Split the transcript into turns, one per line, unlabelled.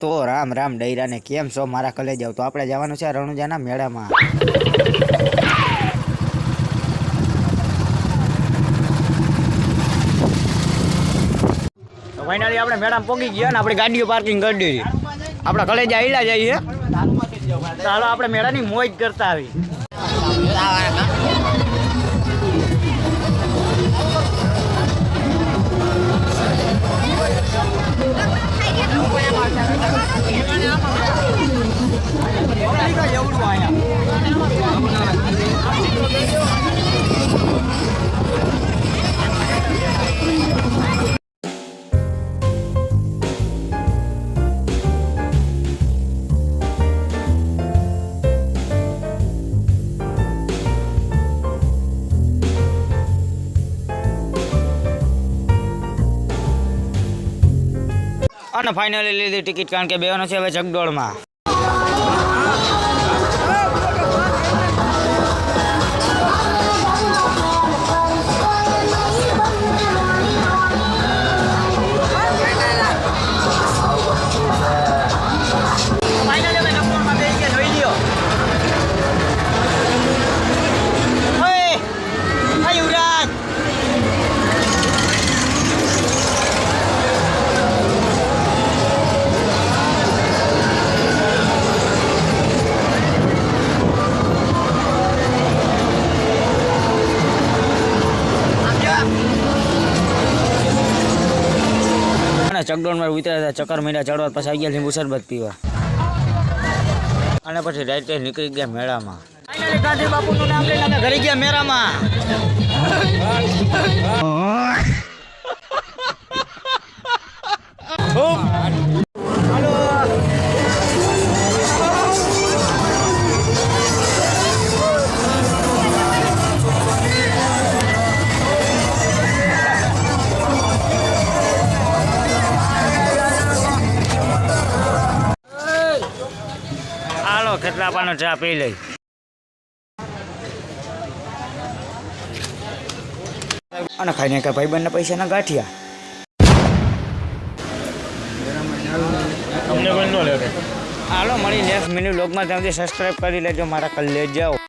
તો રામ રામ ડૈરાને કેમ છો મારા કલેજાઓ? તો આપણે જવાનું છે રણુજાના મેળામાં. તો ફાઇનલી આપણે મેળામાં પહોંચી ગયા ને આપણે ગાડીઓ પાર્કિંગ કરી દીધી. આપણા કલેજા આયલા જઈએ. ચાલો આપણે મેળાની મોજ કરતા આવી. અને ફાઇનલી લીધી ટિકિટ, કારણ કે બેવાનો છે હવે ચકડોળમાં. ચકડોળમાં ઉતર્યા હતા, ચક્કર મીંડા ચડવા, પછી આવી ગયા લીંબુ શરબત પીવા અને પછી ડાયરેક્ટ નીકળી ગયા મેળામાં. ફાઇનલી ગાંધી બાપુનું નામ લઈને અમે ઘરે ગયા મેળામાં. કેટલા પાનો ચા પી લઈ. અને ખાઈને કે ભાઈબંધના પૈસાના ગાંઠિયા. હાલો મળી નેક્સ્ટ મિની વ્લોગમાં. ત્યાંથી સબસ્ક્રાઈબ કરી લેજો મારા કલેજાઓ.